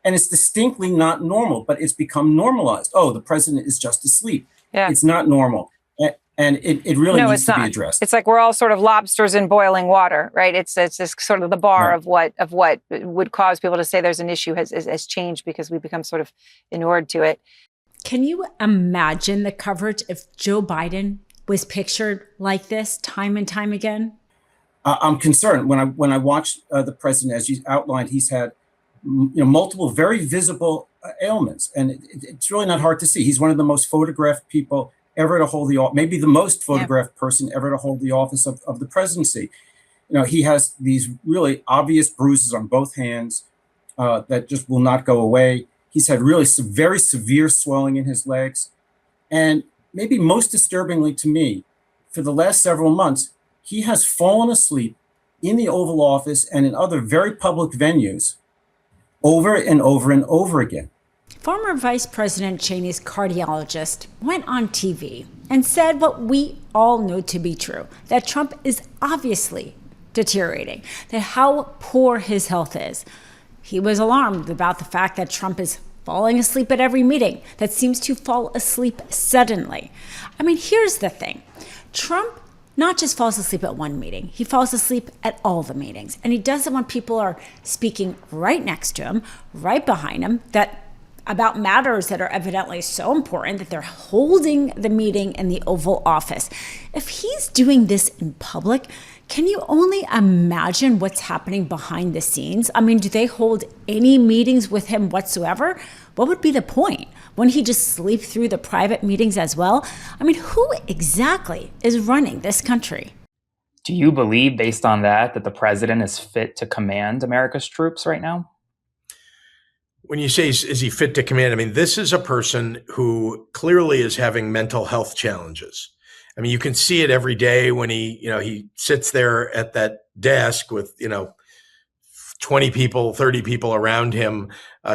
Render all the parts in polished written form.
And it's distinctly not normal, but it's become normalized. Oh, the president is just asleep. Yeah. It's not normal. And it really needs to be addressed. It's like we're all sort of lobsters in boiling water, right? It's this sort of the bar of what would cause people to say there's an issue has changed because we become sort of inured to it. Can you imagine the coverage if Joe Biden was pictured like this time and time again? I'm concerned when I watch the president, as you outlined, he's had multiple very visible ailments, and it's really not hard to see. He's one of the most photographed people ever to hold the office, maybe the most photographed person ever to hold the office of the presidency. He has these really obvious bruises on both hands that just will not go away. He's had really very severe swelling in his legs. And maybe most disturbingly to me, for the last several months, he has fallen asleep in the Oval Office and in other very public venues over and over and over again. Former Vice President Cheney's cardiologist went on TV and said what we all know to be true, that Trump is obviously deteriorating, that how poor his health is. He was alarmed about the fact that Trump is falling asleep at every meeting, that seems to fall asleep suddenly. I mean, here's the thing. Trump not just falls asleep at one meeting, he falls asleep at all the meetings. And he does it when people are speaking right next to him, right behind him, about matters that are evidently so important that they're holding the meeting in the Oval Office. If he's doing this in public, can you only imagine what's happening behind the scenes? I mean, do they hold any meetings with him whatsoever? What would be the point? Wouldn't he just sleep through the private meetings as well? I mean, who exactly is running this country? Do you believe, based on that the president is fit to command America's troops right now? When you say, is he fit to command? I mean, this is a person who clearly is having mental health challenges. I mean, you can see it every day when he sits there at that desk with, 20 people, 30 people around him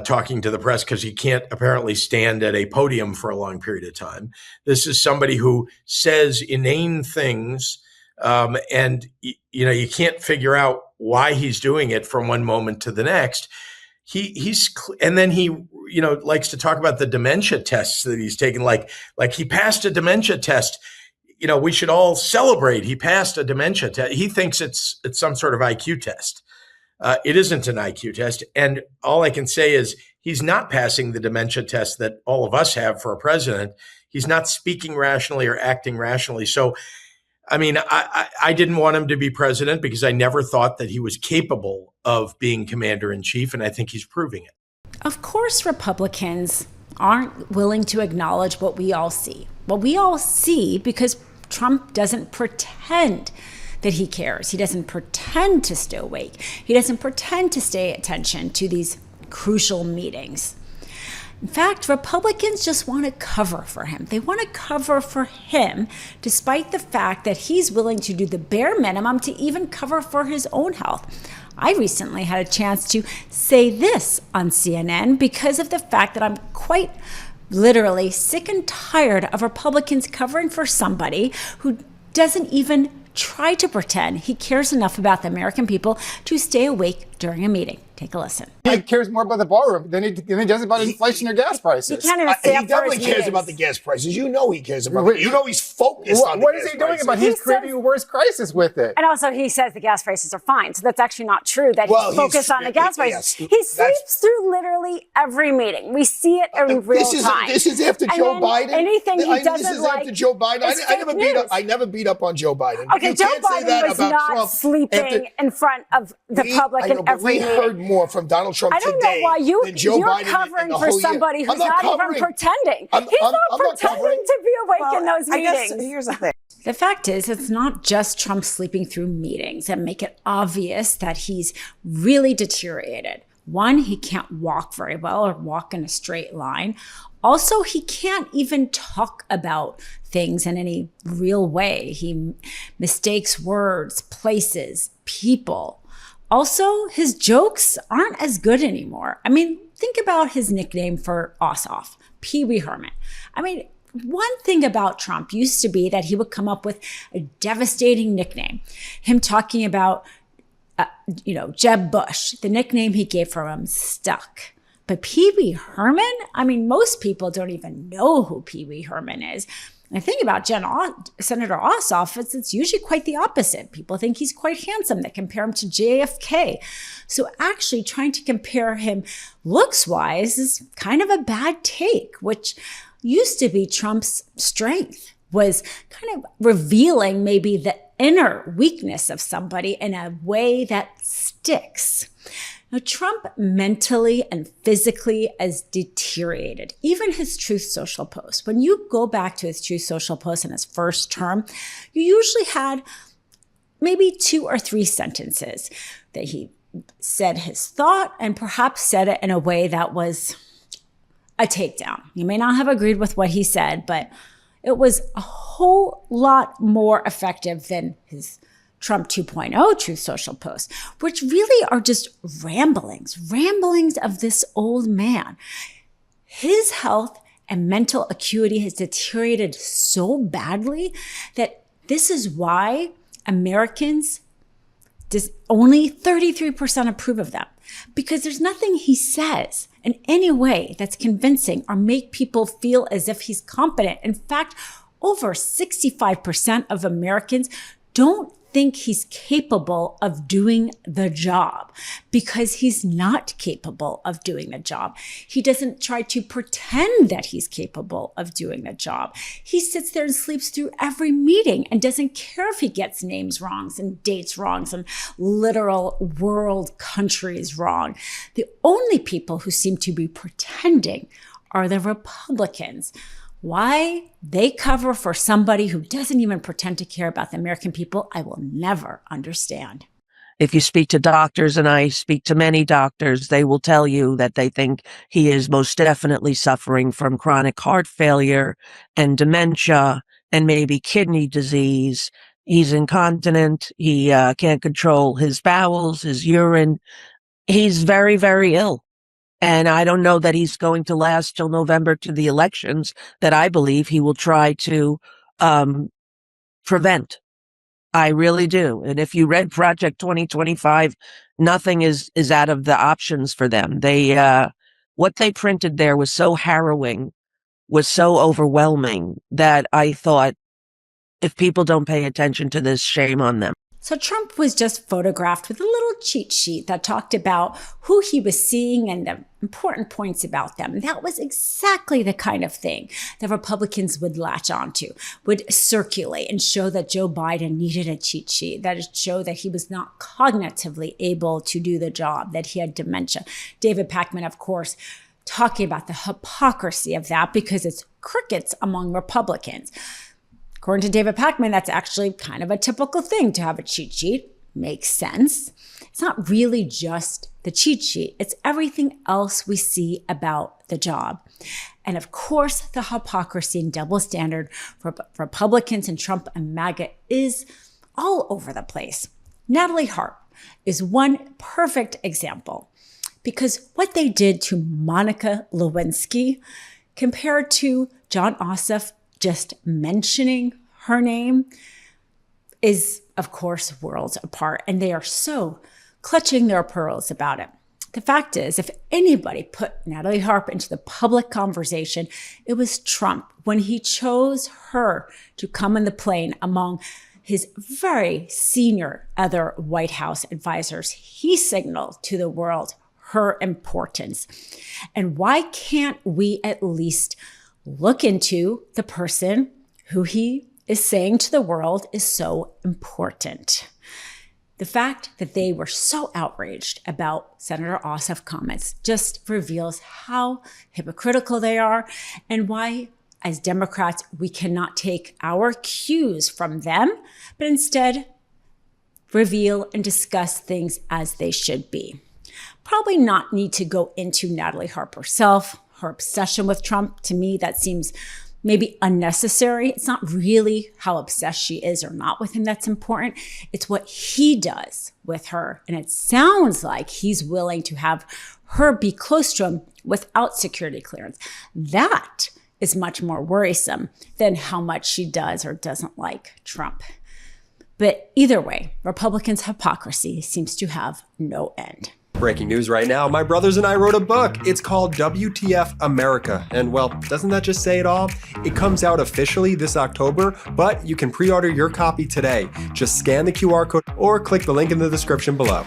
talking to the press because he can't apparently stand at a podium for a long period of time. This is somebody who says inane things and, you can't figure out why he's doing it from one moment to the next. And then he likes to talk about the dementia tests that he's taken, like he passed a dementia test. We should all celebrate. He passed a dementia test. He thinks it's some sort of IQ test. It isn't an IQ test. And all I can say is he's not passing the dementia test that all of us have for a president. He's not speaking rationally or acting rationally. So, I mean, I didn't want him to be president because I never thought that he was capable of being commander in chief. And I think he's proving it. Of course, Republicans aren't willing to acknowledge what we all see. What we all see because Trump doesn't pretend that he cares. He doesn't pretend to stay awake. He doesn't pretend to stay attention to these crucial meetings. In fact, Republicans just want to cover for him. They want to cover for him, despite the fact that he's willing to do the bare minimum to even cover for his own health. I recently had a chance to say this on CNN because of the fact that I'm quite literally sick and tired of Republicans covering for somebody who doesn't even try to pretend he cares enough about the American people to stay awake during a meeting. Take a listen. He cares more about the ballroom than he does about inflation or gas prices. He can't even stay He up for definitely his cares meetings. about the gas prices. You know he cares about it. You know he's focused on the What gas is he doing prices. about it? He's creating a worse crisis with it. And also, he says the gas prices are fine. So that's actually not true that he's focused on the gas prices. Yes, he sleeps through literally every meeting. We see it in real time. This is after Joe Biden. Anything he doesn't This is like. after Joe Biden. I never beat up on Joe Biden. Okay, Joe Biden was not sleeping in front of the public in every meeting. We heard more from Donald Trump I don't know why you're covering for somebody who's not even pretending. He's not pretending to be awake in those meetings. Here's the thing. The fact is, it's not just Trump sleeping through meetings that make it obvious that he's really deteriorated. One, he can't walk very well or walk in a straight line. Also, he can't even talk about things in any real way. He mistakes words, places, people. Also, his jokes aren't as good anymore. I mean, think about his nickname for Ossoff, Pee Wee Herman. I mean, one thing about Trump used to be that he would come up with a devastating nickname. Him talking about, Jeb Bush, the nickname he gave for him stuck. But Pee Wee Herman? I mean, most people don't even know who Pee Wee Herman is. And the thing about Senator Ossoff is it's usually quite the opposite. People think he's quite handsome. They compare him to JFK. So actually trying to compare him looks-wise is kind of a bad take, which used to be Trump's strength, was kind of revealing maybe the inner weakness of somebody in a way that sticks. Now, Trump mentally and physically has deteriorated. Even his Truth Social post. When you go back to his Truth Social post in his first term, you usually had maybe 2 or 3 sentences that he said his thought and perhaps said it in a way that was a takedown. You may not have agreed with what he said, but it was a whole lot more effective than his Trump 2.0 Truth Social posts, which really are just ramblings of this old man. His health and mental acuity has deteriorated so badly that this is why Americans, only 33% approve of them, because there's nothing he says in any way that's convincing or make people feel as if he's competent. In fact, over 65% of Americans don't think he's capable of doing the job because he's not capable of doing the job. He doesn't try to pretend that he's capable of doing the job. He sits there and sleeps through every meeting and doesn't care if he gets names wrong and dates wrong and literal world countries wrong. The only people who seem to be pretending are the Republicans. Why they cover for somebody who doesn't even pretend to care about the American people, I will never understand. If you speak to doctors, and I speak to many doctors, they will tell you that they think he is most definitely suffering from chronic heart failure and dementia and maybe kidney disease. He's incontinent. He can't control his bowels, his urine. He's very, very ill. And I don't know that he's going to last till November to the elections that I believe he will try to prevent. I really do. And if you read Project 2025, nothing is out of the options for them. What they printed there was so harrowing, was so overwhelming that I thought, if people don't pay attention to this, shame on them. So Trump was just photographed with a little cheat sheet that talked about who he was seeing and the important points about them. That was exactly the kind of thing that Republicans would latch onto, would circulate and show that Joe Biden needed a cheat sheet, that it showed that he was not cognitively able to do the job, that he had dementia. David Pakman, of course, talking about the hypocrisy of that because it's crickets among Republicans. According to David Pakman, that's actually kind of a typical thing to have a cheat sheet. Makes sense. It's not really just the cheat sheet. It's everything else we see about the job. And of course, the hypocrisy and double standard for Republicans and Trump and MAGA is all over the place. Natalie Harp is one perfect example because what they did to Monica Lewinsky compared to Jon Ossoff just mentioning her name is, of course, worlds apart. And they are so clutching their pearls about it. The fact is, if anybody put Natalie Harp into the public conversation, it was Trump when he chose her to come in the plane among his very senior other White House advisors. He signaled to the world her importance. And why can't we at least look into the person who he is saying to the world is so important? The fact that they were so outraged about Senator Ossoff comments just reveals how hypocritical they are and why, as Democrats, we cannot take our cues from them, but instead reveal and discuss things as they should be. Probably not need to go into Natalie Harp herself, her obsession with Trump. To me, that seems maybe unnecessary. It's not really how obsessed she is or not with him that's important. It's what he does with her. And it sounds like he's willing to have her be close to him without security clearance. That is much more worrisome than how much she does or doesn't like Trump. But either way, Republicans' hypocrisy seems to have no end. Breaking news right now, my brothers and I wrote a book. It's called WTF America. And well, doesn't that just say it all? It comes out officially this October, but you can pre-order your copy today. Just scan the QR code or click the link in the description below.